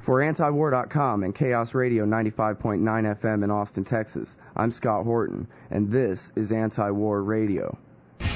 For antiwar.com and Chaos Radio 95.9 FM in Austin, Texas, I'm Scott Horton, and this is Anti-War Radio. The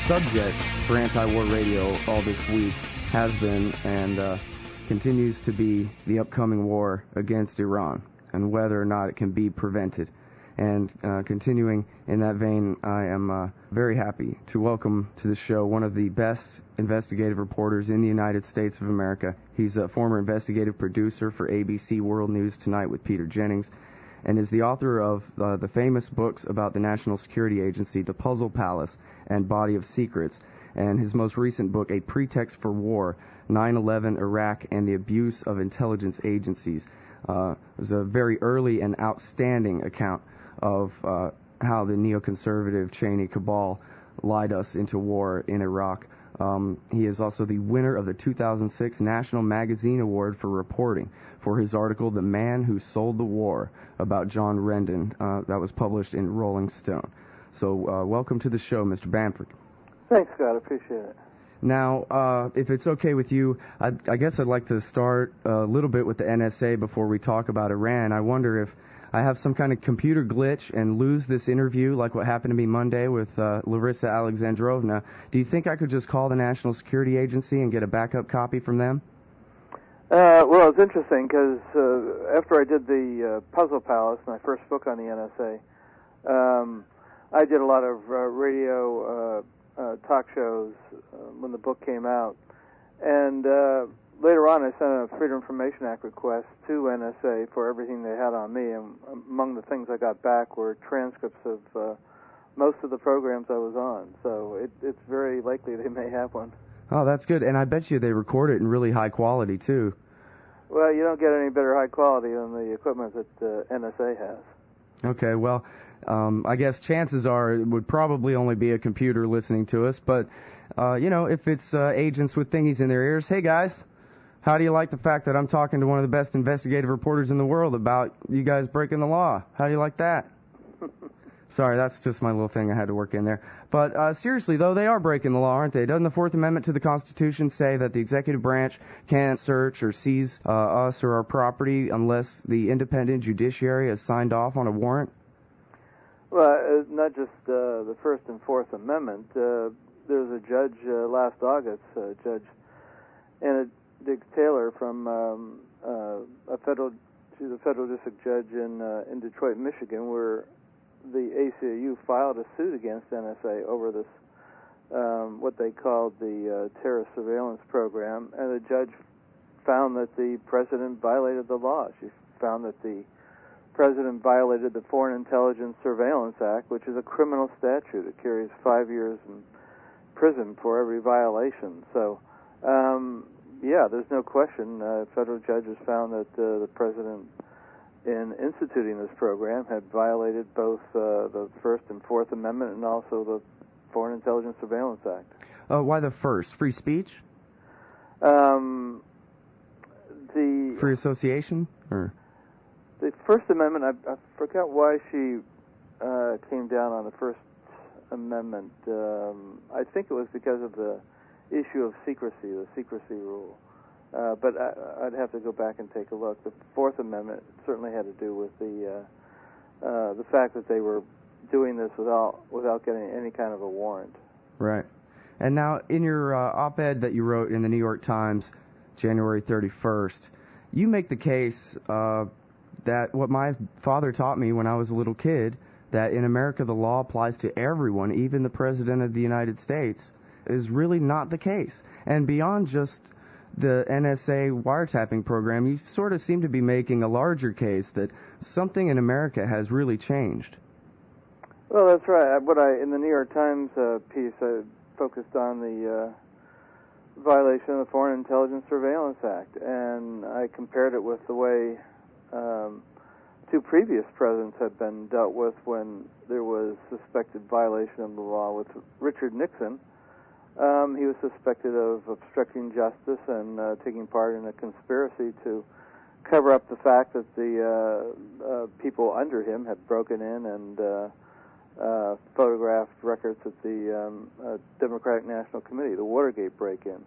subject for Anti-War Radio all this week has been and continues to be the upcoming war against Iran and whether or not it can be prevented. And continuing in that vein, I am very happy to welcome to the show one of the best investigative reporters in the United States of America. He's a former investigative producer for ABC World News Tonight with Peter Jennings, and is the author of the famous books about the National Security Agency, The Puzzle Palace, and Body of Secrets. And his most recent book, A Pretext for War, 9/11, Iraq, and the Abuse of Intelligence Agencies, was a very early and outstanding account of how the neoconservative Cheney cabal lied us into war in Iraq. He is also the winner of the 2006 National Magazine Award for reporting for his article, The Man Who Sold the War, about John Rendon, that was published in Rolling Stone. So welcome to the show, Mr. Bamford. Thanks, Scott. I appreciate it. Now, if it's okay with you, I guess I'd like to start a little bit with the NSA before we talk about Iran. I wonder if I have some kind of computer glitch and lose this interview like what happened to me Monday with Larissa Alexandrovna. Do you think I could just call the National Security Agency and get a backup copy from them? Well, it's interesting because after I did the Puzzle Palace, my first book on the NSA, I did a lot of radio talk shows when the book came out. And later on, I sent a Freedom Information Act request to NSA for everything they had on me, and among the things I got back were transcripts of most of the programs I was on. So it's very likely they may have one. Oh, that's good. And I bet you they record it in really high quality, too. Well, you don't get any better high quality than the equipment that NSA has. Okay, well, I guess chances are it would probably only be a computer listening to us, but, if it's agents with thingies in their ears, hey, guys, how do you like the fact that I'm talking to one of the best investigative reporters in the world about you guys breaking the law? How do you like that? Sorry, that's just my little thing I had to work in there. But seriously, though, they are breaking the law, aren't they? Doesn't the Fourth Amendment to the Constitution say that the executive branch can't search or seize us or our property unless the independent judiciary has signed off on a warrant? Well, not just the First and Fourth Amendment. There was a judge last August, Judge Anna Diggs Taylor from she's a federal district judge in Detroit, Michigan, where the ACLU filed a suit against NSA over this, what they called the terrorist surveillance program, and the judge found that the president violated the law. She found that the president violated the Foreign Intelligence Surveillance Act, which is a criminal statute. It carries 5 years in prison for every violation. So, yeah, there's no question. Federal judges found that the president, in instituting this program, had violated both the First and Fourth Amendment and also the Foreign Intelligence Surveillance Act. Why the first? Free speech? Free association? Or the First Amendment, I forgot why she came down on the First Amendment. I think it was because of the issue of secrecy, the secrecy rule. But I'd have to go back and take a look. The Fourth Amendment certainly had to do with the fact that they were doing this without getting any kind of a warrant. Right. And now, in your op-ed that you wrote in the New York Times, January 31st, you make the case that what my father taught me when I was a little kid, that in America the law applies to everyone, even the President of the United States, is really not the case. And beyond just the NSA wiretapping program, you sort of seem to be making a larger case that something in America has really changed. Well, that's right. In the New York Times piece, I focused on the violation of the Foreign Intelligence Surveillance Act, and I compared it with the way two previous presidents had been dealt with when there was suspected violation of the law. With Richard Nixon, he was suspected of obstructing justice and taking part in a conspiracy to cover up the fact that the people under him had broken in and photographed records at the Democratic National Committee, the Watergate break-in.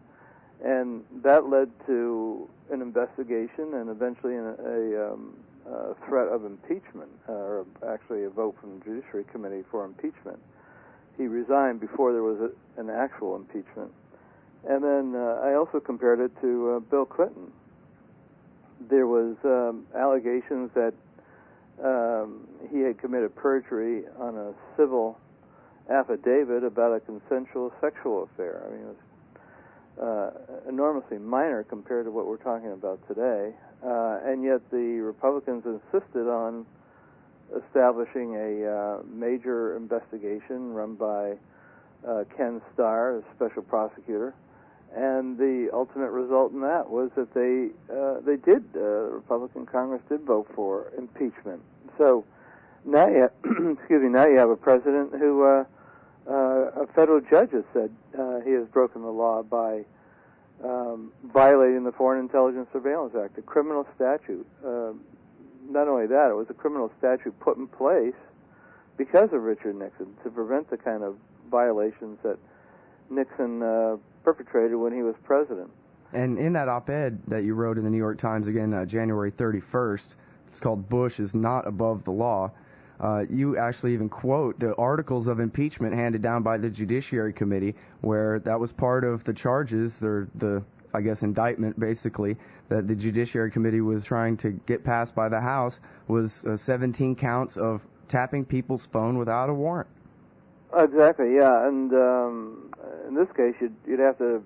And that led to an investigation and eventually a threat of impeachment, or actually a vote from the Judiciary Committee for impeachment. He resigned before there was an actual impeachment. And then I also compared it to Bill Clinton. There was allegations that he had committed perjury on a civil affidavit about a consensual sexual affair. I mean, it was enormously minor compared to what we're talking about today. And yet the Republicans insisted on establishing a major investigation run by Ken Starr, a special prosecutor. And the ultimate result in that was that the Republican Congress did vote for impeachment. So now you have a president who a federal judge has said he has broken the law by violating the Foreign Intelligence Surveillance Act, a criminal statute. Not only that, it was a criminal statute put in place because of Richard Nixon to prevent the kind of violations that Nixon perpetrated when he was president. And in that op-ed that you wrote in the New York Times, again, January 31st, it's called "Bush is Not Above the Law," you actually even quote the articles of impeachment handed down by the Judiciary Committee, where that was part of the charges, the I guess, indictment, basically, that the Judiciary Committee was trying to get passed by the House, was 17 counts of tapping people's phone without a warrant. Exactly, yeah, and in this case, you'd have to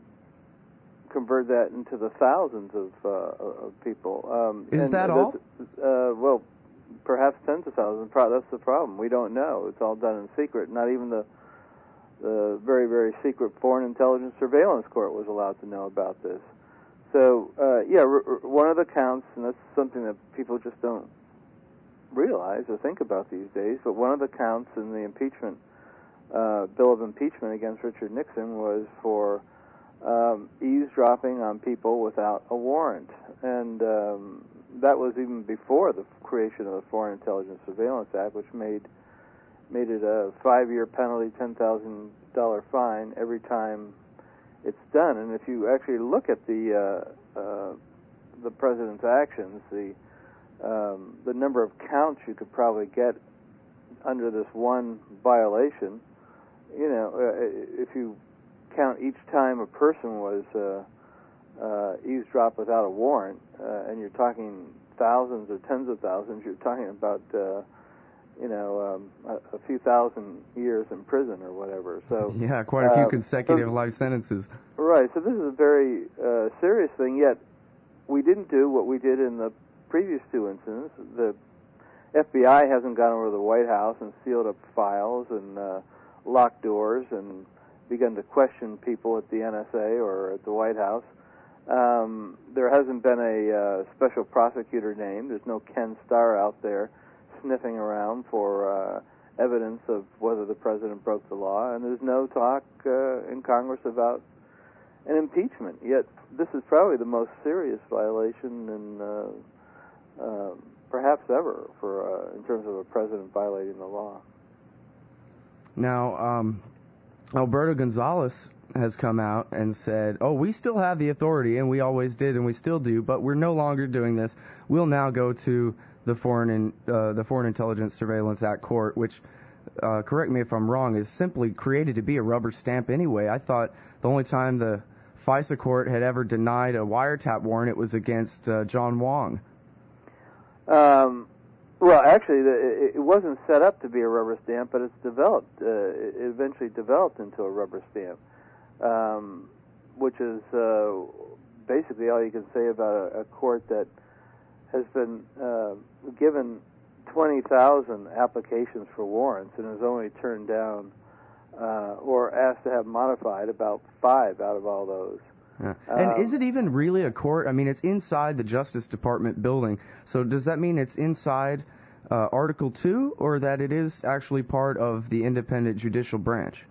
convert that into the thousands of people. Is that all? Well, perhaps tens of thousands. That's the problem. We don't know. It's all done in secret. Not even the very, very secret Foreign Intelligence Surveillance Court was allowed to know about this. So, one of the counts, and that's something that people just don't realize or think about these days, but one of the counts in the impeachment bill of impeachment against Richard Nixon was for eavesdropping on people without a warrant. And that was even before the creation of the Foreign Intelligence Surveillance Act, which made it a 5-year penalty, $10,000 fine every time it's done. And if you actually look at the president's actions, the number of counts you could probably get under this one violation, if you count each time a person was eavesdropped without a warrant, and you're talking thousands or tens of thousands, you're talking about a few thousand years in prison or whatever. So yeah, quite a few consecutive life sentences. Right. So this is a very serious thing. Yet we didn't do what we did in the previous two incidents. The FBI hasn't gone over to the White House and sealed up files and locked doors and begun to question people at the NSA or at the White House. There hasn't been a special prosecutor named. There's no Ken Starr out there sniffing around for evidence of whether the president broke the law, and there's no talk in Congress about an impeachment. Yet this is probably the most serious violation in perhaps ever for in terms of a president violating the law. Now, Alberto Gonzales has come out and said, we still have the authority, and we always did, and we still do, but we're no longer doing this. We'll now go to the Foreign Intelligence Surveillance Act court, which, correct me if I'm wrong, is simply created to be a rubber stamp anyway. I thought the only time the FISA court had ever denied a wiretap warrant, it was against John Wong. Well, actually, it wasn't set up to be a rubber stamp, but it's developed. It eventually developed into a rubber stamp, which is basically all you can say about a court that has been given 20,000 applications for warrants and has only turned down or asked to have modified about 5 out of all those. Yeah. And is it even really a court? I mean, it's inside the Justice Department building. So does that mean it's inside Article 2, or that it is actually part of the independent judicial branch?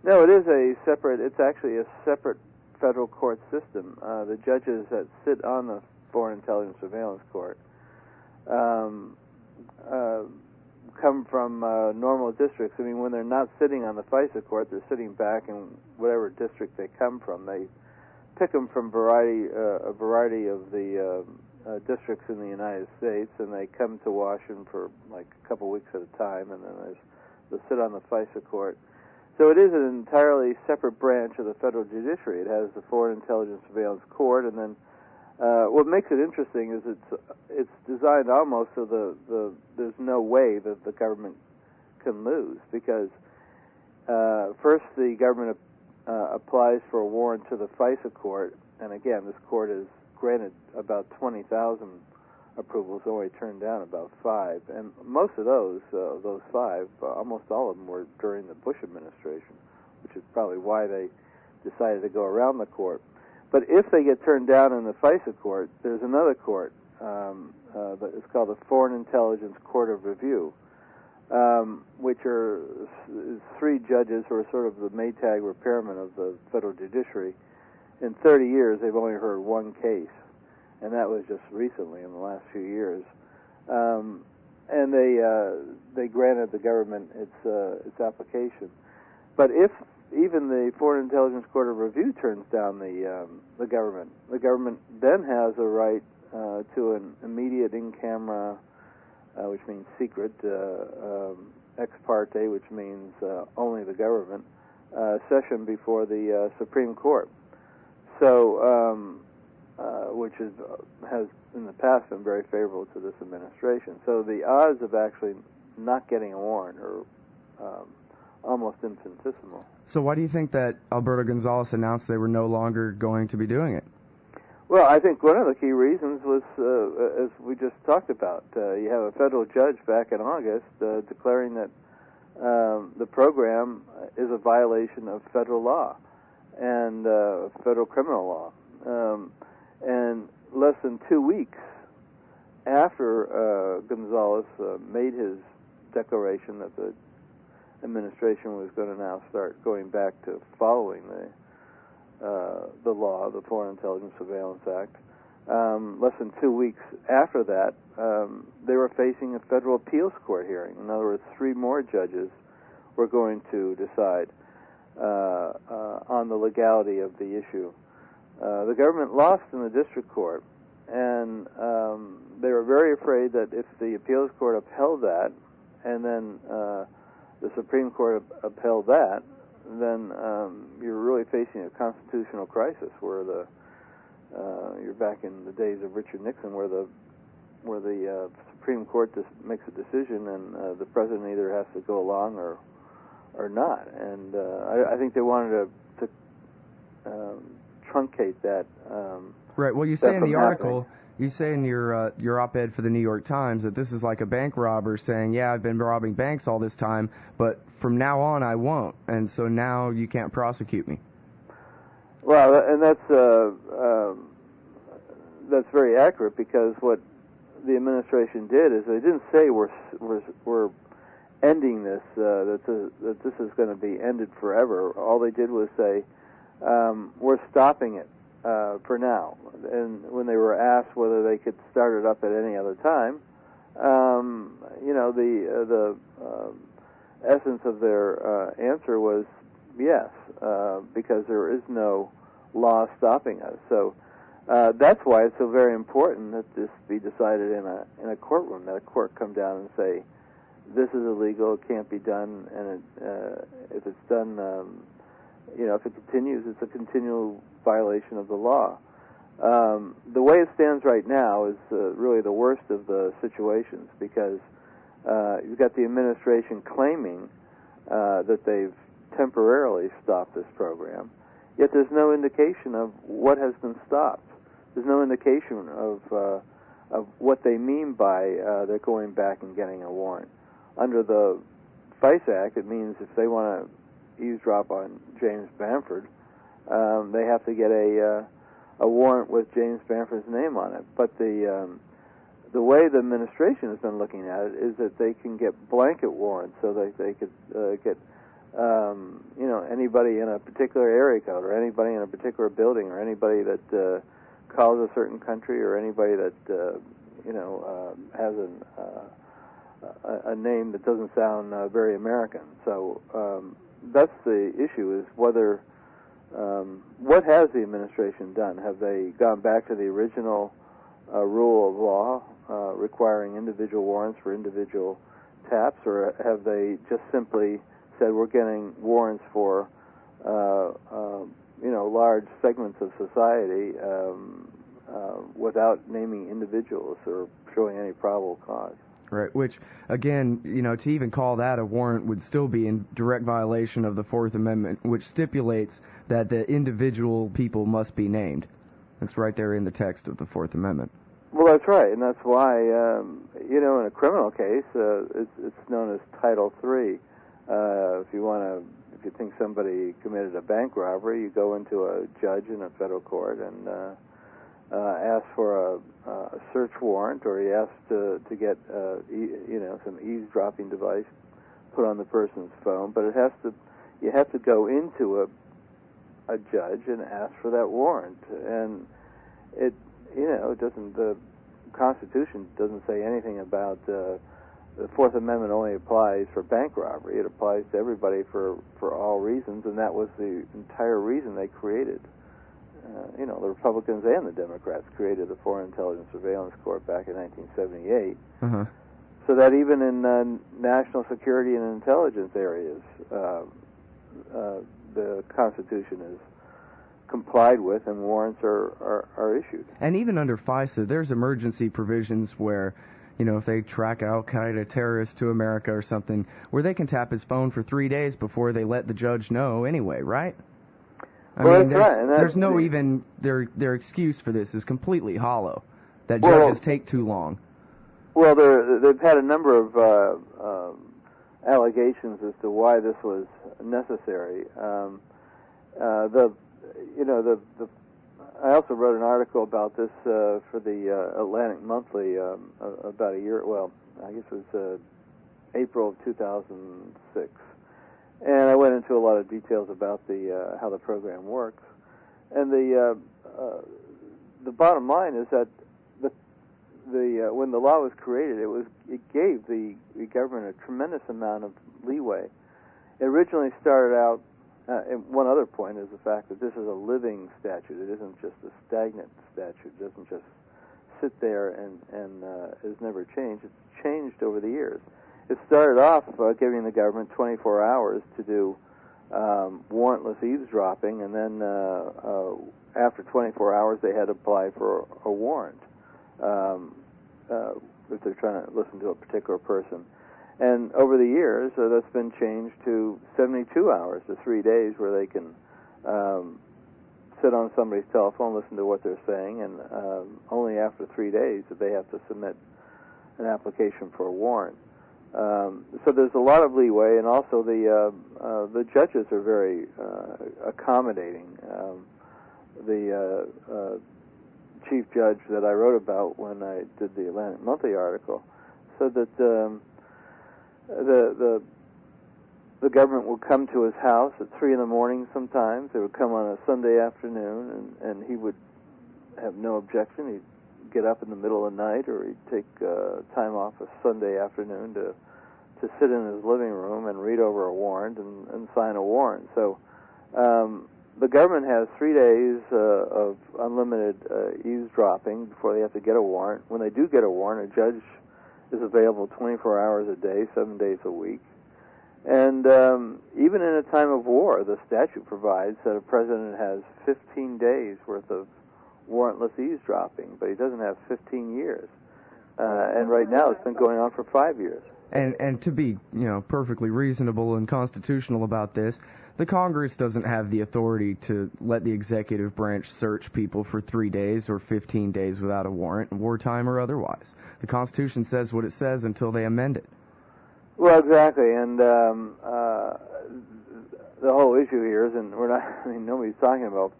No, it is it's actually a separate federal court system. The judges that sit on the Foreign Intelligence Surveillance Court, come from normal districts. I mean, when they're not sitting on the FISA court, they're sitting back in whatever district they come from. They pick them from a variety of the districts in the United States, and they come to Washington for like a couple weeks at a time, and then they'll sit on the FISA court. So it is an entirely separate branch of the federal judiciary. It has the Foreign Intelligence Surveillance Court, and then what makes it interesting is it's designed almost so there's no way that the government can lose, because first the government applies for a warrant to the FISA court, and again, this court has granted about 20,000 approvals, only turned down about 5, and most of those 5, almost all of them were during the Bush administration, which is probably why they decided to go around the court. But if they get turned down in the FISA court, there's another court. It's called the Foreign Intelligence Court of Review, which is 3 judges who are sort of the Maytag repairmen of the federal judiciary. In 30 years, they've only heard 1 case, and that was just recently, in the last few years. And they granted the government its application. But if even the Foreign Intelligence Court of Review turns down the government then has a right to an immediate in-camera, which means secret, ex parte, which means only the government, session before the Supreme Court. So, which has in the past been very favorable to this administration. So the odds of actually not getting a warrant are almost infinitesimal. So why do you think that Alberto Gonzales announced they were no longer going to be doing it? Well, I think one of the key reasons was, as we just talked about, you have a federal judge back in August declaring that the program is a violation of federal law and federal criminal law. And less than 2 weeks after Gonzales made his declaration that the administration was going to now start going back to following the law, the Foreign Intelligence Surveillance Act, less than 2 weeks after that, they were facing a federal appeals court hearing. In other words, 3 more judges were going to decide on the legality of the issue. The government lost in the district court, and they were very afraid that if the appeals court upheld that, and then the Supreme Court upheld that, then you're really facing a constitutional crisis where you're back in the days of Richard Nixon, where the Supreme Court just makes a decision, and the president either has to go along or not. And I think they wanted to truncate that. Right. Well, you say in the article, you say in your op-ed for the New York Times that this is like a bank robber saying, yeah, I've been robbing banks all this time, but from now on I won't, and so now you can't prosecute me. Well, and that's very accurate, because what the administration did is they didn't say we're ending this, that this is going to be ended forever. All they did was say we're stopping it for now. And when they were asked whether they could start it up at any other time, the essence of their answer was yes, because there is no law stopping us. So that's why it's so very important that this be decided in a courtroom, that a court come down and say, this is illegal, it can't be done, and if it's done, if it continues, it's a continual violation of the law. The way it stands right now is really the worst of the situations, because you've got the administration claiming that they've temporarily stopped this program, yet there's no indication of what has been stopped. There's no indication of what they mean by they're going back and getting a warrant. Under the FISA Act, it means if they want to eavesdrop on James Bamford, they have to get a warrant with James Bamford's name on it. But the way the administration has been looking at it is that they can get blanket warrants, so that they could get anybody in a particular area code, or anybody in a particular building, or anybody that calls a certain country, or anybody that has a name that doesn't sound very American. So that's the issue: is whether what has the administration done? Have they gone back to the original rule of law requiring individual warrants for individual taps, or have they just simply said we're getting warrants for large segments of society without naming individuals or showing any probable cause? Right, which, again, to even call that a warrant would still be in direct violation of the Fourth Amendment, which stipulates that the individual people must be named. That's right there in the text of the Fourth Amendment. Well, that's right, and that's why, in a criminal case, it's known as Title III. If you think somebody committed a bank robbery, you go into a judge in a federal court and ask for a search warrant, or you ask to get some eavesdropping device put on the person's phone. But you have to go into a judge and ask for that warrant, and it doesn't. The Constitution doesn't say anything about the Fourth Amendment only applies for bank robbery. It applies to everybody for all reasons, and that was the entire reason they created. The Republicans and the Democrats created the Foreign Intelligence Surveillance Court back in 1978, so that even in national security and intelligence areas, the Constitution is complied with and warrants are issued. And even under FISA, there's emergency provisions where, if they track Al-Qaeda terrorists to America or something, where they can tap his phone for 3 days before they let the judge know anyway, right? There's no even their excuse for this is completely hollow. That judges take too long. Well, they've had a number of allegations as to why this was necessary. I also wrote an article about this for the Atlantic Monthly about a year. Well, I guess it was April of 2006. And I went into a lot of details about how the program works. And the bottom line is that when the law was created, it gave the government a tremendous amount of leeway. It originally started out. And one other point is the fact that this is a living statute. It isn't just a stagnant statute. It doesn't just sit there and is never changed. It's changed over the years. It started off giving the government 24 hours to do warrantless eavesdropping, and then after 24 hours they had to apply for a warrant if they're trying to listen to a particular person. And over the years, that's been changed to 72 hours, to 3 days, where they can sit on somebody's telephone, listen to what they're saying, and only after 3 days do they have to submit an application for a warrant. So there's a lot of leeway, and also the judges are very accommodating. The chief judge that I wrote about when I did the Atlantic Monthly article said that the government would come to his house at 3 in the morning sometimes. They would come on a Sunday afternoon, and he would have no objection. He'd get up in the middle of the night, or he'd take time off a Sunday afternoon to sit in his living room and read over a warrant and sign a warrant. So the government has 3 days of unlimited eavesdropping before they have to get a warrant. When they do get a warrant, a judge is available 24 hours a day, 7 days a week. And even in a time of war, the statute provides that a president has 15 days worth of warrantless eavesdropping, but he doesn't have 15 years. And right now it's been going on for 5 years. And to be, perfectly reasonable and constitutional about this, the Congress doesn't have the authority to let the executive branch search people for 3 days or 15 days without a warrant, wartime or otherwise. The Constitution says what it says until they amend it. Well, exactly, and the whole issue here is, and nobody's talking about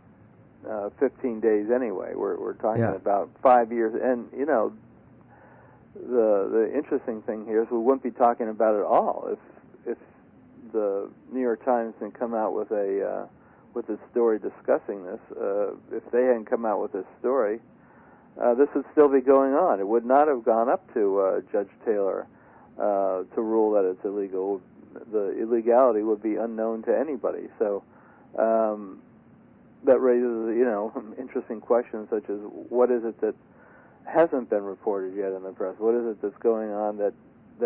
15 days anyway. We're talking about 5 years, and the interesting thing here is we wouldn't be talking about it all if the New York Times didn't come out with a story discussing this. If they hadn't come out with this story, this would still be going on. It would not have gone up to Judge Taylor to rule that it's illegal. The illegality would be unknown to anybody. So that raises, interesting questions such as what is it that hasn't been reported yet in the press? What is it that's going on that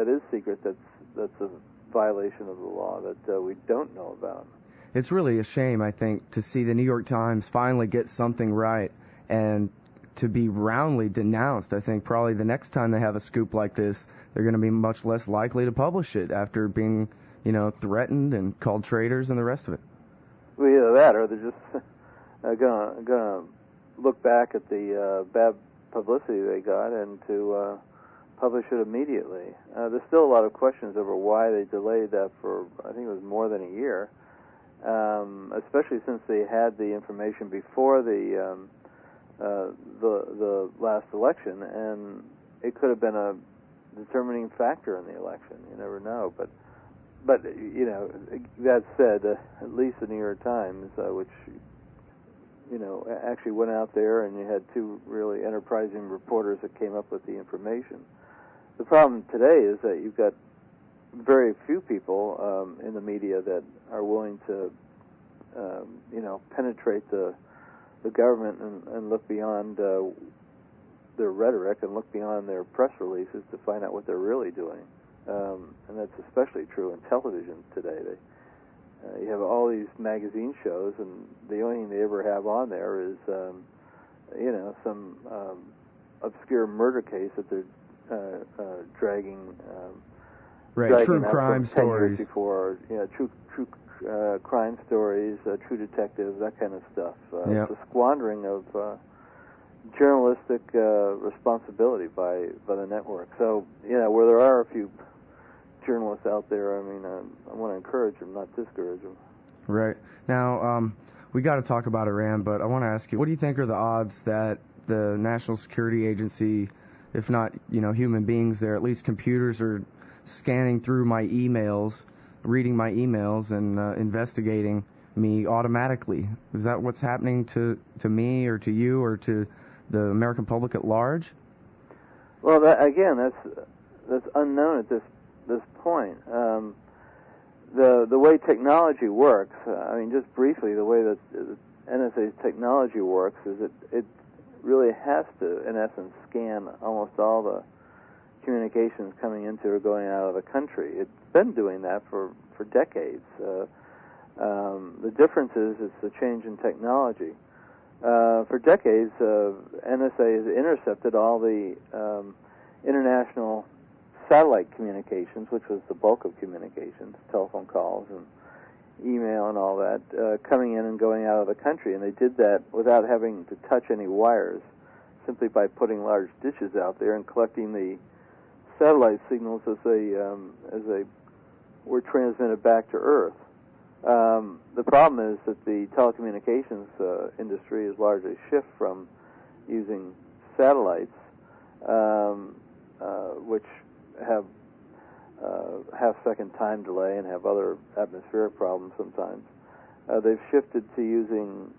is secret, that's a violation of the law that we don't know about? It's really a shame, I think, to see the New York Times finally get something right and to be roundly denounced. I think probably the next time they have a scoop like this, they're going to be much less likely to publish it after being, threatened and called traitors and the rest of it. Well, either that or they're just going to look back at the bad publicity they got and to publish it immediately. There's still a lot of questions over why they delayed that for, I think it was more than a year, especially since they had the information before the last election, and it could have been a determining factor in the election. You never know. But that said, at least the New York Times, which actually went out there, and you had two really enterprising reporters that came up with the information. The problem today is that you've got very few people in the media that are willing to, penetrate the government and look beyond their rhetoric and look beyond their press releases to find out what they're really doing. And that's especially true in television today. You have all these magazine shows, and the only thing they ever have on there is, some obscure murder case that they're dragging. Right, true crime stories. Before, true crime stories, True Detective, that kind of stuff. It's a squandering of journalistic responsibility by the network. So, where there are a few journalists out there, I want to encourage them, not discourage them. Right. Now, we got to talk about Iran, but I want to ask you, what do you think are the odds that the National Security Agency, if not, human beings there, at least computers, are scanning through my emails, reading my emails, and investigating me automatically? Is that what's happening to me or to you or to the American public at large? Well, that's unknown at this point. The way technology works, just briefly, the way that the NSA's technology works is it really has to, in essence, scan almost all the communications coming into or going out of the country. It's been doing that for decades. The difference is it's the change in technology. For decades, NSA has intercepted all the international satellite communications, which was the bulk of communications, telephone calls and email and all that, coming in and going out of the country. And they did that without having to touch any wires, simply by putting large dishes out there and collecting the satellite signals as they were transmitted back to Earth. The problem is that the telecommunications industry has largely shifted from using satellites, which have half-second time delay and have other atmospheric problems sometimes. They've shifted to using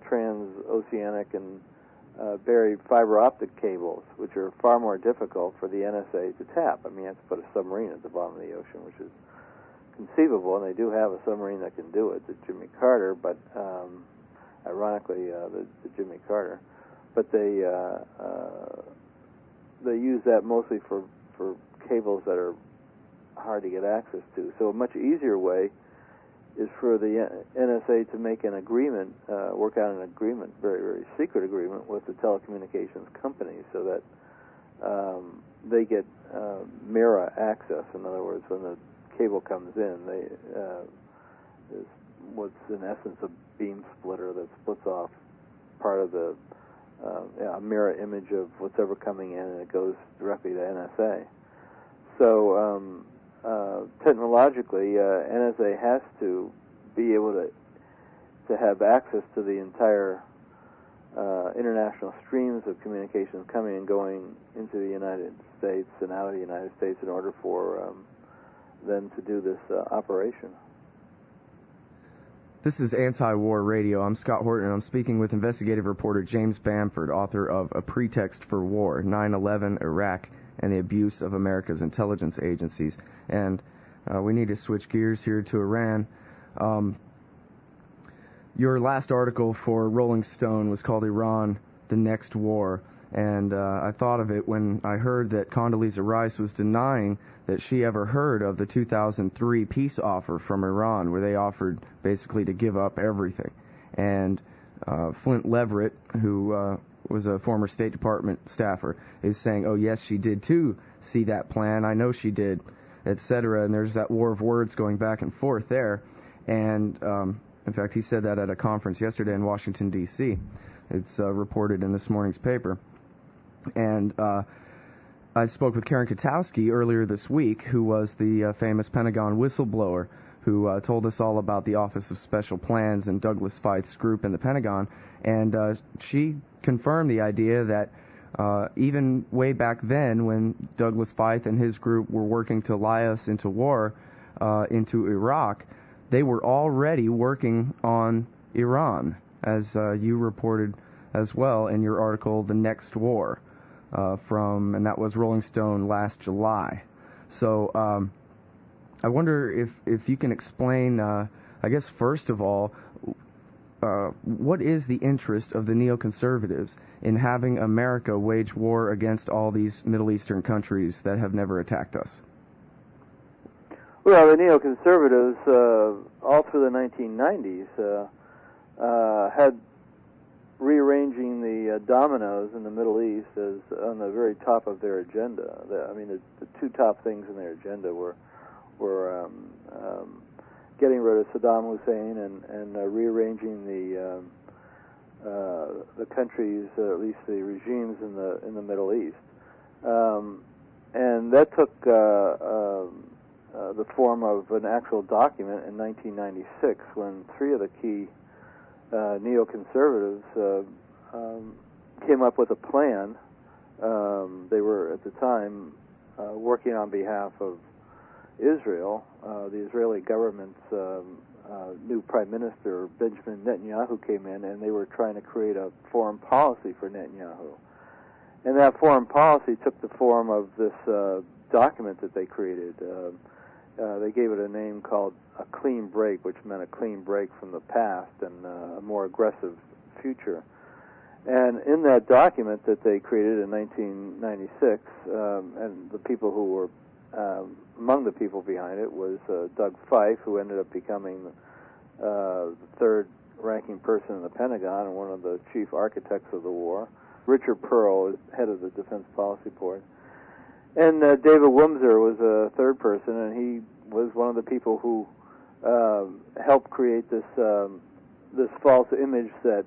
transoceanic and buried fiber optic cables, which are far more difficult for the NSA to tap. You have to put a submarine at the bottom of the ocean, which is conceivable, and they do have a submarine that can do it, the Jimmy Carter, but ironically, the Jimmy Carter. But they use that mostly for cables that are hard to get access to. So a much easier way is for the NSA to make an agreement, work out an agreement, very, very secret agreement with the telecommunications companies so that they get mirror access. In other words, when the cable comes in, is what's in essence a beam splitter that splits off part of the a mirror image of what's ever coming in, and it goes directly to NSA. So technologically, NSA has to be able to have access to the entire international streams of communications coming and going into the United States and out of the United States in order for them to do this operation. This is Anti-War Radio. I'm Scott Horton, and I'm speaking with investigative reporter James Bamford, author of A Pretext for War, 9/11, Iraq, and the abuse of America's intelligence agencies. And we need to switch gears here to Iran. Your last article for Rolling Stone was called Iran, the Next War, and I thought of it when I heard that Condoleezza Rice was denying that she ever heard of the 2003 peace offer from Iran, where they offered basically to give up everything. And Flint Leverett, who was a former State Department staffer, is saying, oh yes, she did too see that plan, I know she did, etc. And there's that war of words going back and forth there. And in fact, he said that at a conference yesterday in Washington, D.C. It's reported in this morning's paper. And I spoke with Karen Katowski earlier this week, who was the famous Pentagon whistleblower, who told us all about the Office of Special Plans and Douglas Feith's group in the Pentagon. And she confirmed the idea that even way back then, when Douglas Feith and his group were working to lie us into war into Iraq, they were already working on Iran, as you reported as well in your article, The Next War, and that was Rolling Stone last July. So I wonder if you can explain, I guess first of all, what is the interest of the neoconservatives in having America wage war against all these Middle Eastern countries that have never attacked us? Well, the neoconservatives, all through the 1990s, had rearranging the dominoes in the Middle East as on the very top of their agenda. The two top things in their agenda were getting rid of Saddam Hussein and rearranging the countries, at least the regimes in the Middle East, and that took the form of an actual document in 1996 when three of the key neoconservatives came up with a plan. They were at the time working on behalf of Israel. The Israeli government's new prime minister, Benjamin Netanyahu, came in, and they were trying to create a foreign policy for Netanyahu. And that foreign policy took the form of this document that they created. They gave it a name called A Clean Break, which meant a clean break from the past and a more aggressive future. And in that document that they created in 1996, and the people who were among the people behind it was Doug Feith, who ended up becoming the third-ranking person in the Pentagon and one of the chief architects of the war. Richard Pearl is head of the Defense Policy Board. And David Wimser was a third person, and he was one of the people who helped create this false image that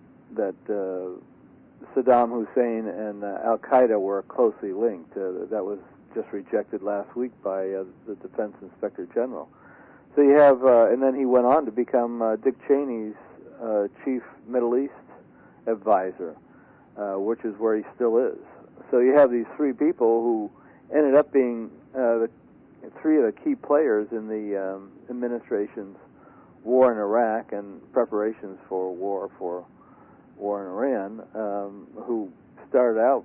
Saddam Hussein and Al Qaeda were closely linked. That was just rejected last week by the Defense Inspector General. So you have, and then he went on to become Dick Cheney's chief Middle East advisor, which is where he still is. So you have these three people who ended up being three of the key players in the administration's war in Iraq and preparations for war in Iran, who started out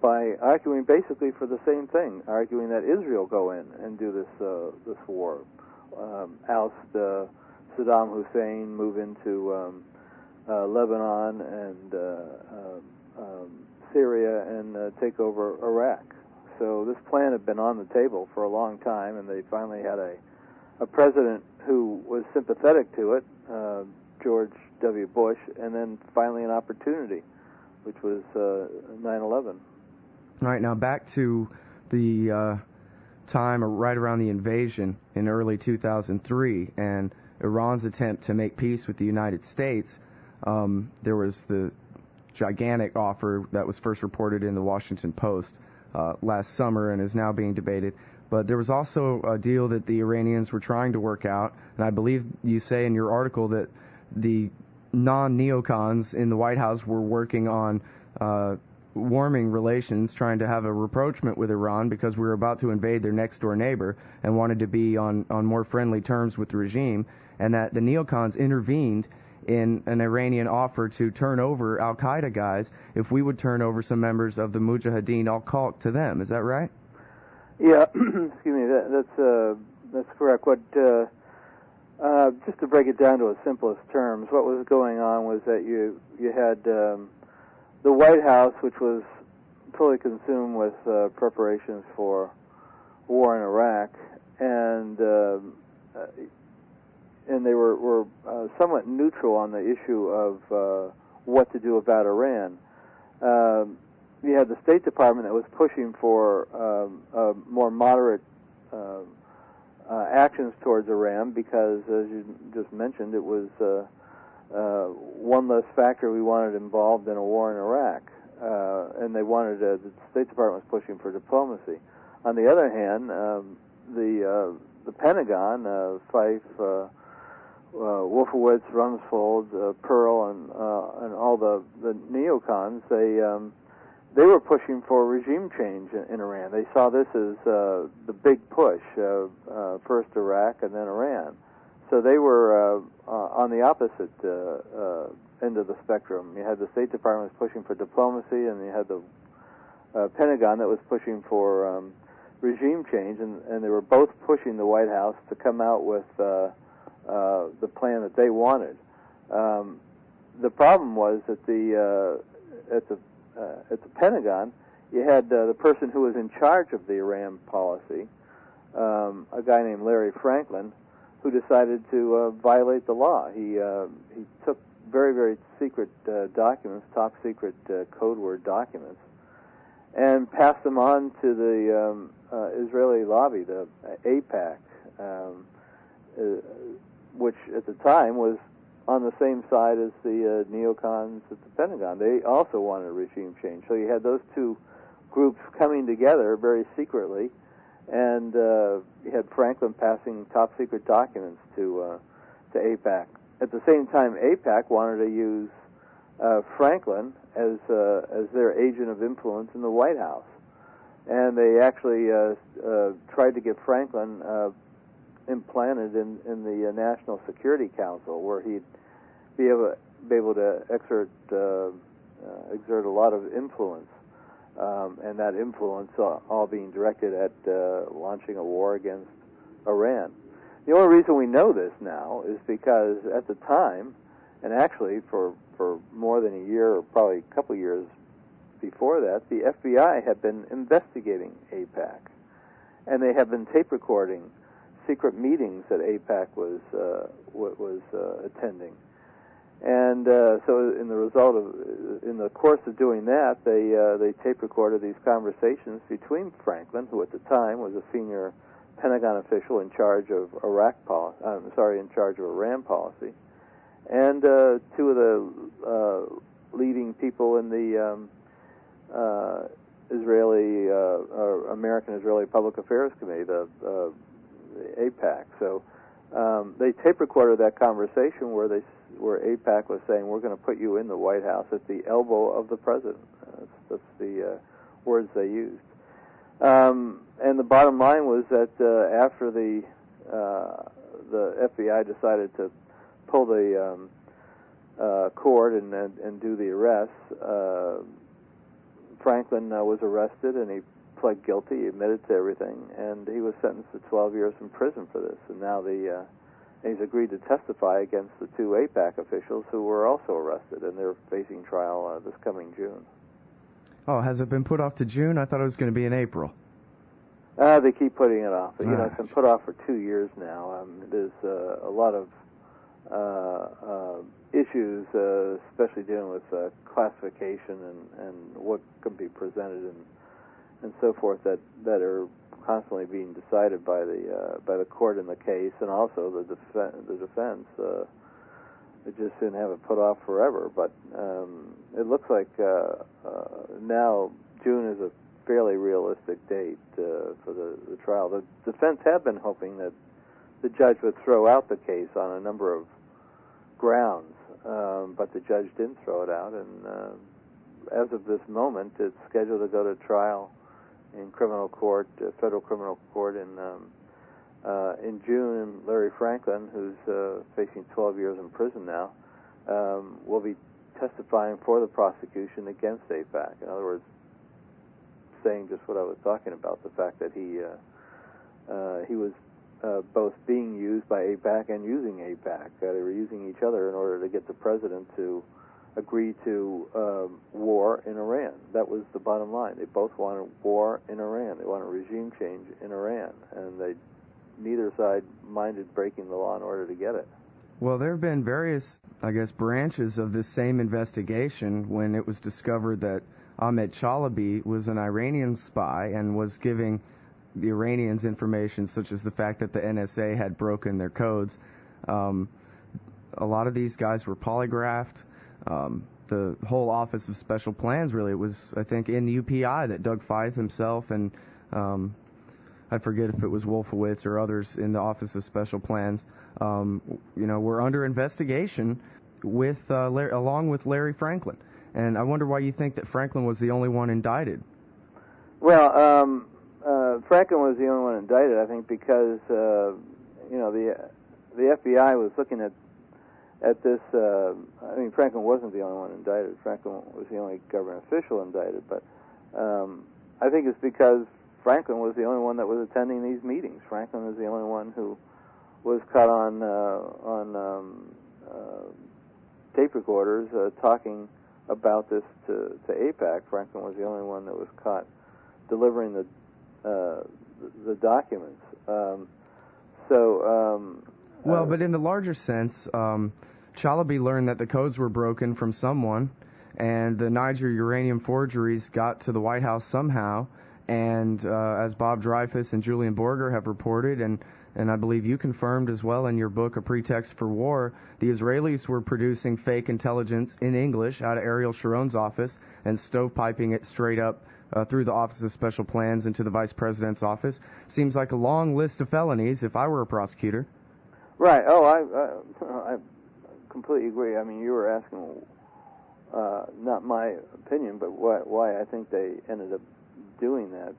by arguing basically for the same thing, arguing that Israel go in and do this war, oust Saddam Hussein, move into Lebanon and Syria, and take over Iraq. So this plan had been on the table for a long time, and they finally had a president who was sympathetic to it, George W. Bush, and then finally an opportunity, which was 9/11. All right, now back to the time right around the invasion in early 2003 and Iran's attempt to make peace with the United States. There was the gigantic offer that was first reported in the Washington Post last summer and is now being debated. But there was also a deal that the Iranians were trying to work out, and I believe you say in your article that the non-neocons in the White House were working on warming relations, trying to have a rapprochement with Iran because we were about to invade their next-door neighbor and wanted to be on more friendly terms with the regime, and that the neocons intervened in an Iranian offer to turn over al-Qaeda guys if we would turn over some members of the Mujahideen al-Khalq to them. Is that right? Yeah, excuse me. That's correct. What just to break it down to its simplest terms, what was going on was that you had the White House, which was fully consumed with preparations for war in Iraq, and they were somewhat neutral on the issue of what to do about Iran. You had the State Department that was pushing for more moderate actions towards Iran because, as you just mentioned, it was one less factor we wanted involved in a war in Iraq, and they wanted the State Department was pushing for diplomacy. On the other hand, the Pentagon, Fife, Wolfowitz, Rumsfeld, Pearl, and all the neocons, they were pushing for regime change in Iran. They saw this as the big push, first Iraq and then Iran. So they were on the opposite end of the spectrum. You had the State Department was pushing for diplomacy, and you had the Pentagon that was pushing for regime change, and they were both pushing the White House to come out with the plan that they wanted. The problem was that at the Pentagon, you had the person who was in charge of the Iran policy, a guy named Larry Franklin, who decided to violate the law. He took very, very secret documents, top secret code word documents, and passed them on to the Israeli lobby, the AIPAC, which at the time was on the same side as the neocons at the Pentagon. They also wanted a regime change. So you had those two groups coming together very secretly, and you had Franklin passing top secret documents to AIPAC. At the same time, AIPAC wanted to use Franklin as their agent of influence in the White House, and they actually tried to get Franklin implanted in the National Security Council, where he'd be able to exert a lot of influence, and that influence all being directed at launching a war against Iran. The only reason we know this now is because at the time, and actually for more than a year, or probably a couple years before that, the FBI had been investigating AIPAC, and they had been tape recording secret meetings that AIPAC was attending. And so, in the course of doing that, they tape recorded these conversations between Franklin, who at the time was a senior Pentagon official in charge of in charge of Iran policy, and two of the leading people in the American-Israeli Public Affairs Committee, the AIPAC. So they tape recorded that conversation where AIPAC was saying, "We're going to put you in the White House at the elbow of the president." That's the words they used. And the bottom line was that after the FBI decided to pull the cord and do the arrests, Franklin was arrested, and he pled guilty. He admitted to everything, and he was sentenced to 12 years in prison for this. And now he's agreed to testify against the two AIPAC officials who were also arrested, and they're facing trial this coming June. Oh, has it been put off to June? I thought it was going to be in April. They keep putting it off. It's been put off for 2 years now. There's a lot of issues, especially dealing with classification and what can be presented and so forth that are constantly being decided by the court in the case, and also the defense. They just didn't have it put off forever, but it looks like now June is a fairly realistic date for the trial. The defense had been hoping that the judge would throw out the case on a number of grounds, but the judge didn't throw it out, and as of this moment, it's scheduled to go to trial in criminal court, federal criminal court in June. And Larry Franklin, who's facing 12 years in prison now, will be testifying for the prosecution against AIPAC. In other words, saying just what I was talking about, the fact that he was both being used by AIPAC and using AIPAC. They were using each other in order to get the president to agree to war in Iran. That was the bottom line. They both wanted war in Iran. They wanted regime change in Iran, and neither side minded breaking the law in order to get it. Well, there have been various, I guess, branches of this same investigation when it was discovered that Ahmed Chalabi was an Iranian spy and was giving the Iranians information such as the fact that the NSA had broken their codes. A lot of these guys were polygraphed. The whole Office of Special Plans, really, it was, I think, in UPI that Doug Feith himself and I forget if it was Wolfowitz or others in the Office of Special Plans, were under investigation with along with Larry Franklin. And I wonder why you think that Franklin was the only one indicted. Well, Franklin was the only one indicted, I think, because the FBI was looking at this. Franklin wasn't the only one indicted. Franklin was the only government official indicted, but I think it's because Franklin was the only one that was attending these meetings. Franklin was the only one who was caught on tape recorders talking about this to AIPAC. Franklin was the only one that was caught delivering the documents. Well, but in the larger sense, Chalabi learned that the codes were broken from someone, and the Niger uranium forgeries got to the White House somehow. And as Bob Dreyfus and Julian Borger have reported, and I believe you confirmed as well in your book, A Pretext for War, the Israelis were producing fake intelligence in English out of Ariel Sharon's office and stovepiping it straight up through the Office of Special Plans into the Vice President's office. Seems like a long list of felonies if I were a prosecutor. Right. Oh, I completely agree. I mean, you were asking, not my opinion, but why I think they ended up doing that.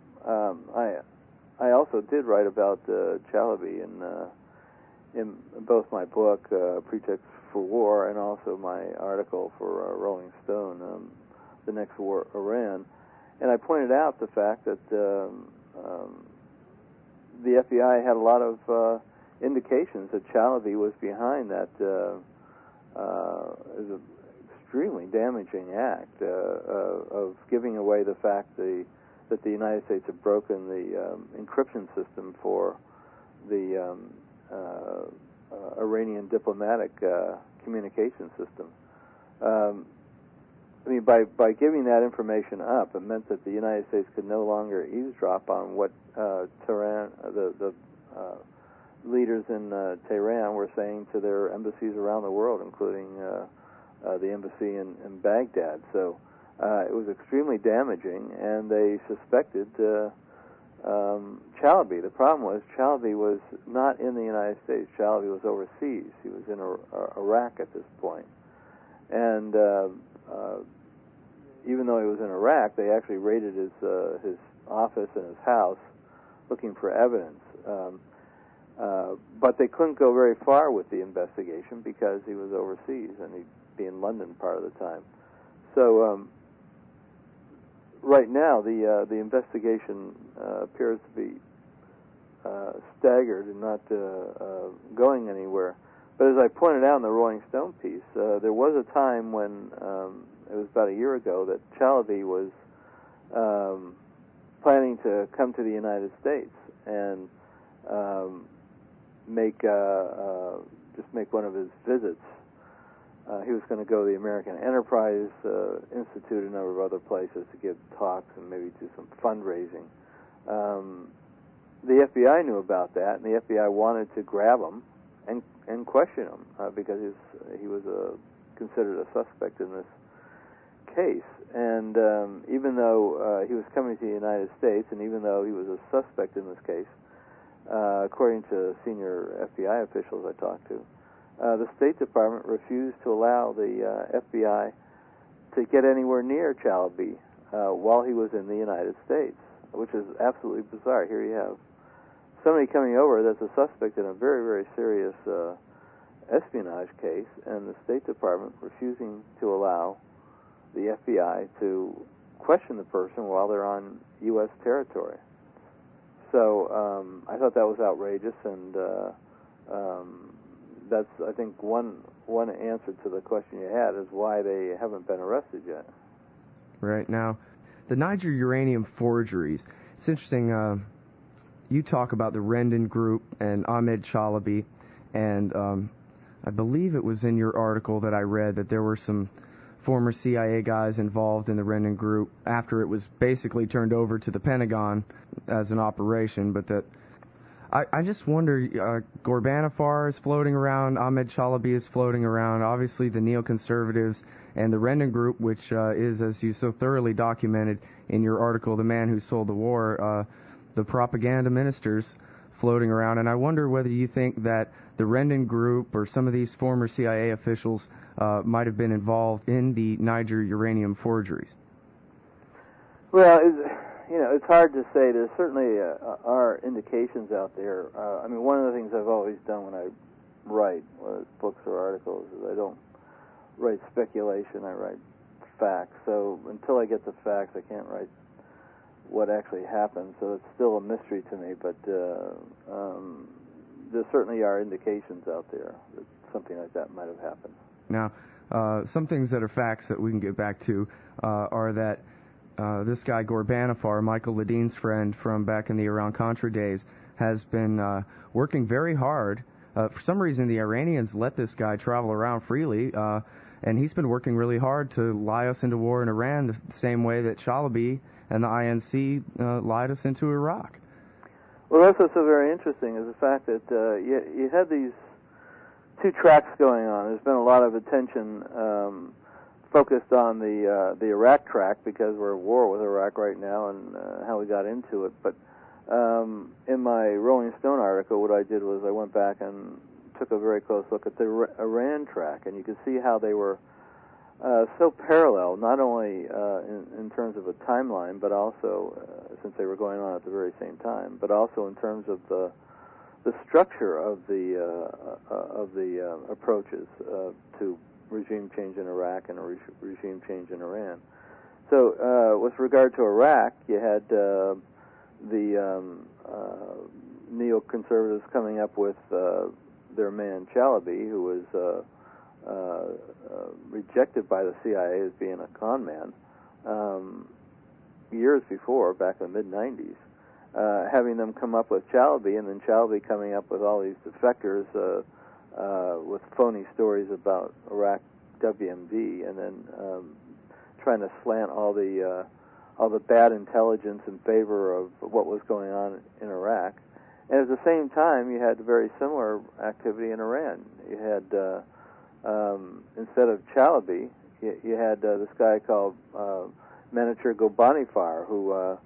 I also did write about Chalabi in both my book, Pretext for War, and also my article for Rolling Stone, The Next War, Iran. And I pointed out the fact that the FBI had a lot of indications that Chalabi was behind that. Is an extremely damaging act of giving away the fact that the United States had broken the encryption system for the Iranian diplomatic communication system. By giving that information up, it meant that the United States could no longer eavesdrop on what Tehran, the leaders in Tehran were saying to their embassies around the world, including the embassy in Baghdad. So it was extremely damaging, and they suspected Chalabi. The problem was Chalabi was not in the United States. Chalabi was overseas. He was in Iraq at this point. And even though he was in Iraq, they actually raided his office and his house looking for evidence. But they couldn't go very far with the investigation because he was overseas, and he'd be in London part of the time. So right now, the investigation appears to be staggered and not going anywhere. But as I pointed out in the Rolling Stone piece, there was a time when, it was about a year ago, that Chalabi was planning to come to the United States and make one of his visits. He was going to go to the American Enterprise Institute and a number of other places to give talks and maybe do some fundraising. The FBI knew about that, and the FBI wanted to grab him and question him because he was considered a suspect in this case. And even though he was coming to the United States, and even though he was a suspect in this case, according to senior FBI officials I talked to, the State Department refused to allow the FBI to get anywhere near Chalabi while he was in the United States, which is absolutely bizarre. Here you have somebody coming over that's a suspect in a very, very serious espionage case, and the State Department refusing to allow the FBI to question the person while they're on U.S. territory. So I thought that was outrageous, and that's, I think, one answer to the question you had is why they haven't been arrested yet. Right. Now, the Niger uranium forgeries, it's interesting, you talk about the Rendon Group and Ahmed Chalabi, and I believe it was in your article that I read that there were some former CIA guys involved in the Rendon Group after it was basically turned over to the Pentagon as an operation, but that I just wonder, Ghorbanifar is floating around, Ahmed Chalabi is floating around, obviously the neoconservatives, and the Rendon Group, which is, as you so thoroughly documented in your article, The Man Who Sold the War, the propaganda ministers floating around. And I wonder whether you think that the Rendon Group or some of these former CIA officials might have been involved in the Niger uranium forgeries. Well, it's hard to say. There certainly are indications out there. I mean, one of the things I've always done when I write, whether it's books or articles, is I don't write speculation, I write facts. So until I get the facts, I can't write what actually happened. So it's still a mystery to me, but there certainly are indications out there that something like that might have happened. Now, some things that are facts that we can get back to are that this guy Ghorbanifar, Michael Ledine's friend from back in the Iran-Contra days, has been working very hard. For some reason, the Iranians let this guy travel around freely, and he's been working really hard to lie us into war in Iran the same way that Chalabi and the INC lied us into Iraq. Well, that's what's so very interesting, is the fact that you had these two tracks going on. There's been a lot of attention focused on the Iraq track because we're at war with Iraq right now and how we got into it. But in my Rolling Stone article, what I did was I went back and took a very close look at the Iran track, and you could see how they were so parallel, not only in terms of a timeline, but also, since they were going on at the very same time, but also in terms of the structure of the approaches to regime change in Iraq and regime change in Iran. So with regard to Iraq, you had the neoconservatives coming up with their man Chalabi, who was rejected by the CIA as being a con man years before, back in the mid-90s, having them come up with Chalabi, and then Chalabi coming up with all these defectors with phony stories about Iraq WMD, and then trying to slant all the bad intelligence in favor of what was going on in Iraq. And at the same time, you had very similar activity in Iran. You had, instead of Chalabi, you had this guy called Manacher Ghorbanifar, who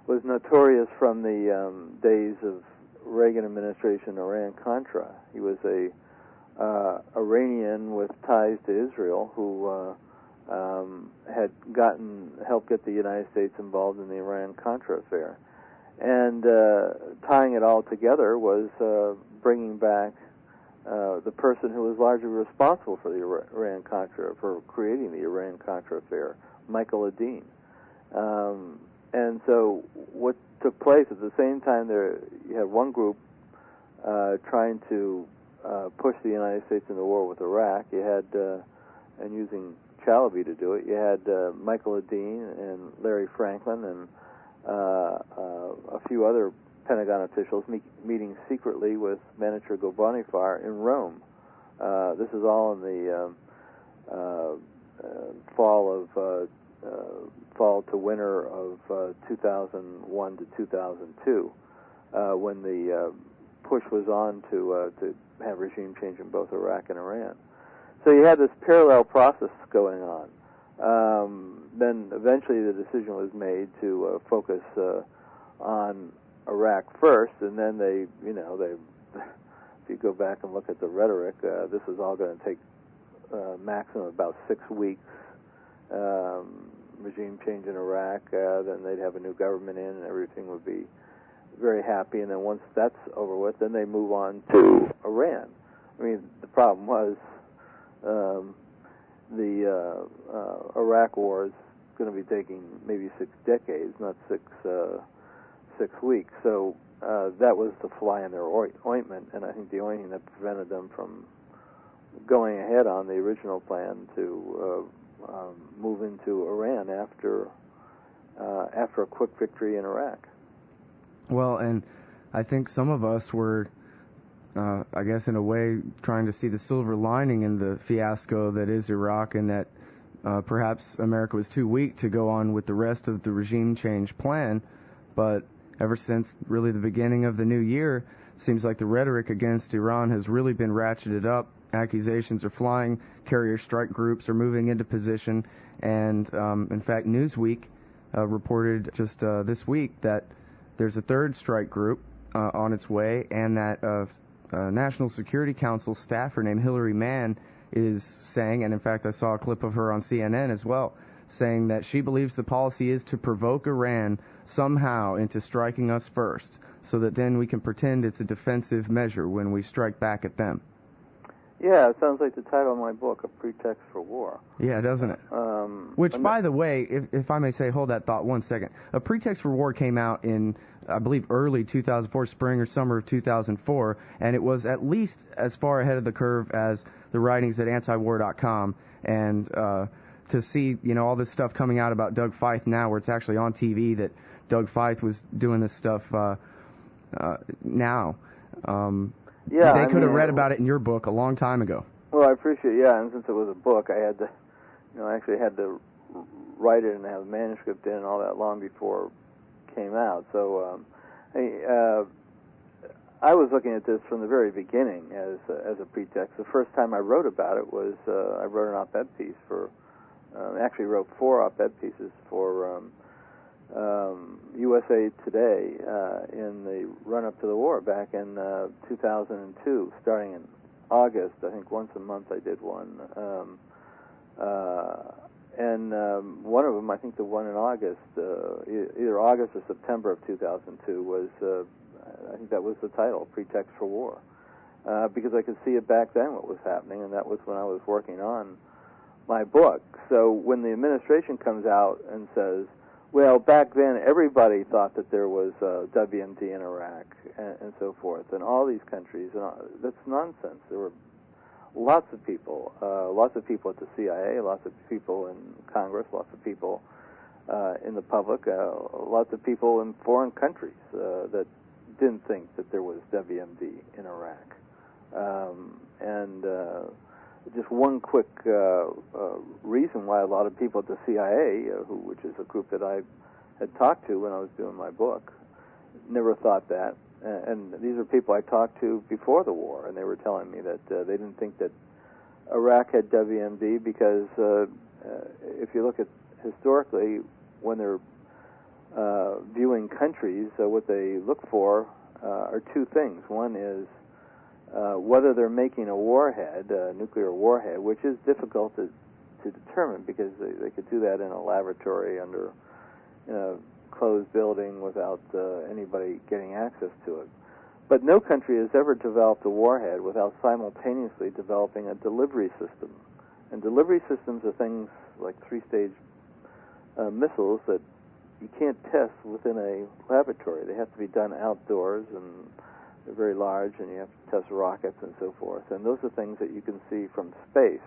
was notorious from the days of Reagan administration Iran-Contra. He was a Iranian with ties to Israel who had helped get the United States involved in the Iran-Contra affair. And tying it all together was bringing back the person who was largely responsible for the Iran-Contra, for creating the Iran-Contra affair, Michael Ledeen. And so what took place at the same time, you had one group trying to push the United States into war with Iraq. You had, and using Chalabi to do it, you had Michael Ledeen and Larry Franklin and a few other Pentagon officials meeting secretly with Manacher Ghorbanifar in Rome. This is all in the fall to winter of 2001 to 2002, when the push was on to have regime change in both Iraq and Iran. So you had this parallel process going on. Then eventually the decision was made to focus on Iraq first, and then they, if you go back and look at the rhetoric, this is all going to take maximum about 6 weeks. Regime change in Iraq, then they'd have a new government in, and everything would be very happy. And then once that's over with, then they move on to Iran. I mean, the problem was the Iraq war is going to be taking maybe 6 decades, not 6 weeks. So that was the fly in their ointment, and I think the only thing that prevented them from going ahead on the original plan to move into Iran after a quick victory in Iraq. Well, and I think some of us were, I guess in a way, trying to see the silver lining in the fiasco that is Iraq, and that perhaps America was too weak to go on with the rest of the regime change plan. But ever since really the beginning of the new year, it seems like the rhetoric against Iran has really been ratcheted up. Accusations are flying, carrier strike groups are moving into position, and in fact Newsweek reported just this week that there's a third strike group on its way, and that National Security Council staffer named Hillary Mann is saying, and in fact I saw a clip of her on CNN as well, saying that she believes the policy is to provoke Iran somehow into striking us first, so that then we can pretend it's a defensive measure when we strike back at them. Yeah, it sounds like the title of my book, A Pretext for War. Yeah, doesn't it? Which, by the way, if I may say, hold that thought 1 second. A Pretext for War came out in, I believe, early 2004, spring or summer of 2004, and it was at least as far ahead of the curve as the writings at antiwar.com. And to see, all this stuff coming out about Doug Feith now, where it's actually on TV that Doug Feith was doing this stuff now. Yeah, they could have read about it in your book a long time ago. Well, I appreciate it, and since it was a book, I had to, I actually had to write it and have a manuscript in and all that long before it came out. So, I was looking at this from the very beginning as a pretext. The first time I wrote about it was I wrote an op-ed piece for, actually wrote 4 op-ed pieces for USA Today in the run-up to the war back in 2002, starting in August. I think once a month I did one. And one of them, I think the one in August, either August or September of 2002, was, I think that was the title, Pretext for War. Because I could see it back then, what was happening, and that was when I was working on my book. So when the administration comes out and says, well, back then everybody thought that there was WMD in Iraq and so forth, and all these countries, and that's nonsense. There were lots of people at the CIA, lots of people in Congress, lots of people in the public, lots of people in foreign countries that didn't think that there was WMD in Iraq. And just one quick reason why a lot of people at the CIA, which is a group that I had talked to when I was doing my book, never thought that. And these are people I talked to before the war, and they were telling me that they didn't think that Iraq had WMD because if you look at historically, when they're viewing countries, what they look for are 2 things. One is whether they're making a warhead, a nuclear warhead, which is difficult to determine because they could do that in a laboratory under a closed building without anybody getting access to it. But no country has ever developed a warhead without simultaneously developing a delivery system. And delivery systems are things like 3-stage missiles that you can't test within a laboratory. They have to be done outdoors, and they're very large, and you have to test rockets and so forth. And those are things that you can see from space,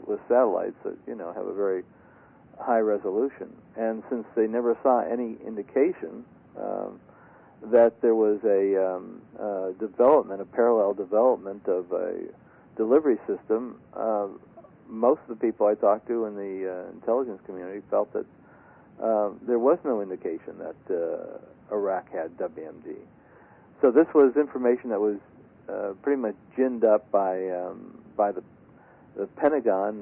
with satellites that, have a very high resolution. And since they never saw any indication that there was a development, a parallel development of a delivery system, most of the people I talked to in the intelligence community felt that there was no indication that Iraq had WMD. So this was information that was pretty much ginned up by the Pentagon,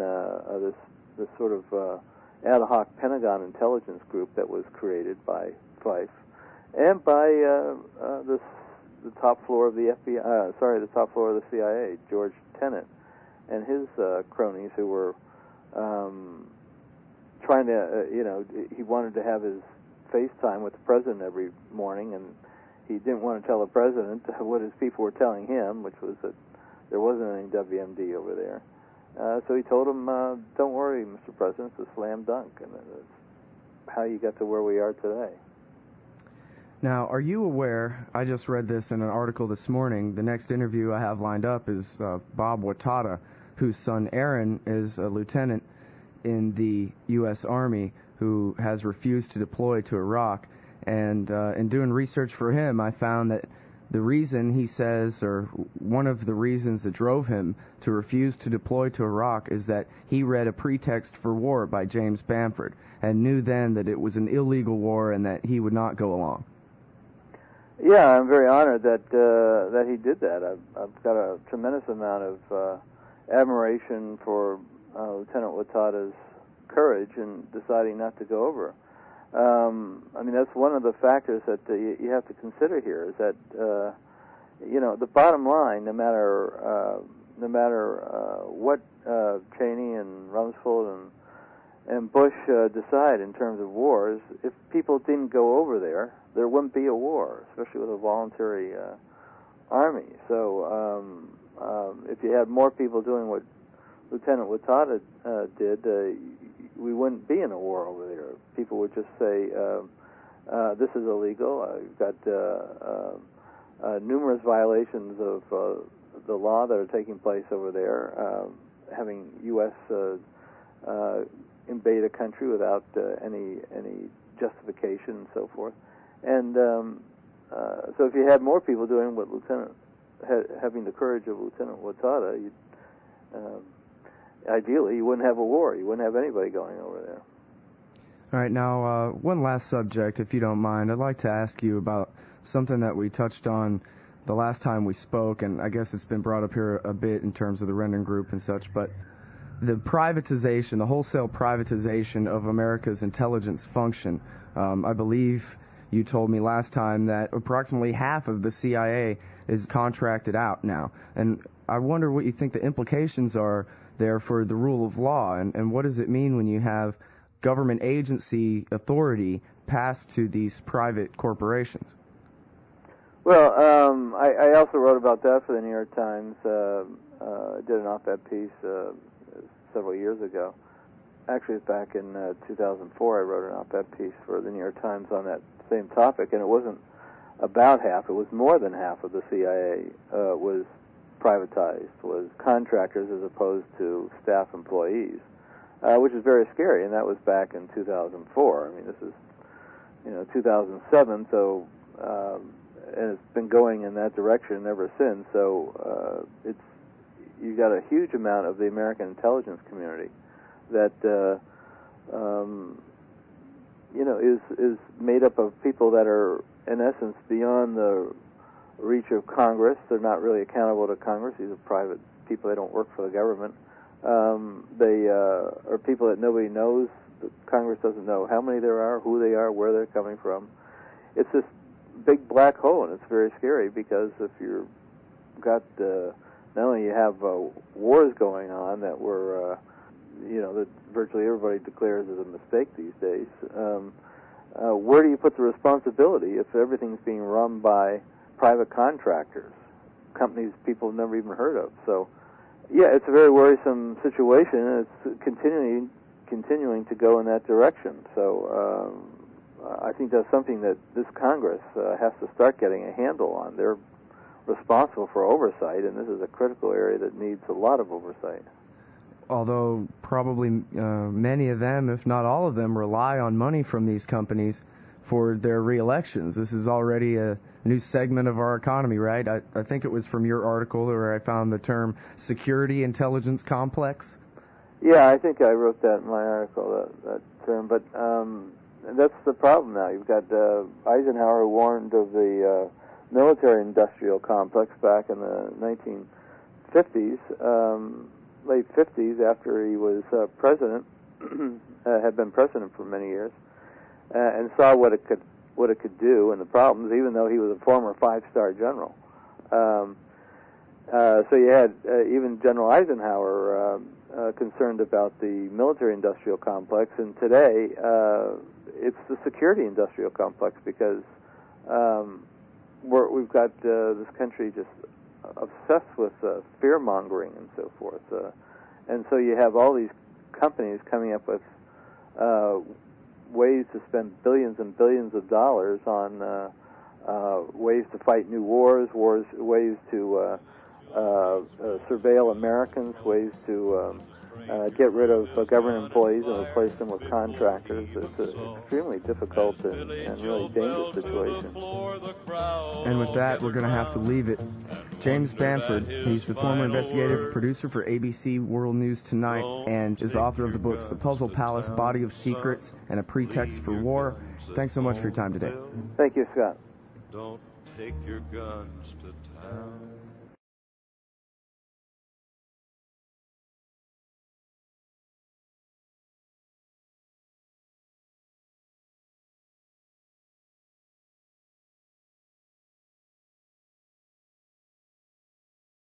this sort of ad hoc Pentagon intelligence group that was created by Feith, and by the top floor of the FBI, the top floor of the CIA, George Tenet, and his cronies who were trying to, he wanted to have his FaceTime with the president every morning, and he didn't want to tell the president what his people were telling him, which was that there wasn't any WMD over there. So he told him, "Don't worry, Mr. President, it's a slam dunk," and that's how you got to where we are today. Now, are you aware, I just read this in an article this morning, the next interview I have lined up is Bob Watata, whose son Aaron is a lieutenant in the U.S. Army who has refused to deploy to Iraq. And in doing research for him, I found that the reason he says, or one of the reasons that drove him to refuse to deploy to Iraq, is that he read A Pretext for War by James Bamford and knew then that it was an illegal war and that he would not go along. Yeah, I'm very honored that he did that. I've got a tremendous amount of admiration for Lieutenant Watada's courage in deciding not to go over. I mean, that's one of the factors that you have to consider here. Is that the bottom line, no matter what Cheney and Rumsfeld and Bush decide in terms of wars, if people didn't go over there, there wouldn't be a war, especially with a voluntary army. So if you had more people doing what Lieutenant Watada did, we wouldn't be in a war over there. People would just say, this is illegal. You've got numerous violations of the law that are taking place over there, having U.S. invade a country without any justification and so forth. And so if you had more people doing what having the courage of Lieutenant Watada, ideally you wouldn't have a war. You wouldn't have anybody going over there. All right, now one last subject, if you don't mind. I'd like to ask you about something that we touched on the last time we spoke, and I guess it's been brought up here a bit in terms of the Rendon Group and such, but the privatization, the wholesale privatization of America's intelligence function. I believe you told me last time that approximately half of the CIA is contracted out now. And I wonder what you think the implications are there for the rule of law, and what does it mean when you have government agency authority passed to these private corporations? Well, I also wrote about that for the New York Times. I did an op-ed piece several years ago. Actually, it's back in 2004. I wrote an op-ed piece for the New York Times on that same topic, and it wasn't about half. It was more than half of the CIA was privatized, was contractors as opposed to staff employees, which is very scary, and that was back in 2004. I mean, this is 2007, so and it's been going in that direction ever since. So you got a huge amount of the American intelligence community that is made up of people that are in essence beyond the reach of Congress. They're not really accountable to Congress. These are private people. They don't work for the government. They are people that nobody knows. Congress doesn't know how many there are, who they are, where they're coming from. It's this big black hole, and it's very scary because if you've got not only you have wars going on that were that virtually everybody declares as a mistake these days. Where do you put the responsibility if everything's being run by private contractors, companies people have never even heard of? So, yeah, it's a very worrisome situation, and it's continuing to go in that direction. So, I think that's something that this Congress has to start getting a handle on. They're responsible for oversight, and this is a critical area that needs a lot of oversight. Although probably many of them, if not all of them, rely on money from these companies for their re-elections. This is already a new segment of our economy, right? I think it was from your article where I found the term security intelligence complex. Yeah, I think I wrote that in my article, that term. But that's the problem now. You've got Eisenhower, who warned of the military-industrial complex back in the 1950s, late 50s, after he was president, had been president for many years, and saw what it could do and the problems, even though he was a former five-star general. So you had even General Eisenhower concerned about the military-industrial complex, and today it's the security-industrial complex because we've got this country just obsessed with fear-mongering and so forth. And so you have all these companies coming up with ways to spend billions and billions of dollars on ways to fight new wars, ways to surveil Americans, ways to get rid of government employees and replace them with contractors. It's an extremely difficult and really dangerous situation. And with that, we're going to have to leave it. James Bamford, he's the former investigative producer for ABC World News Tonight and is the author of the books The Puzzle Palace, Body of Secrets, and A Pretext for War. Thanks so much for your time today. Thank you, Scott. Don't take your guns to town.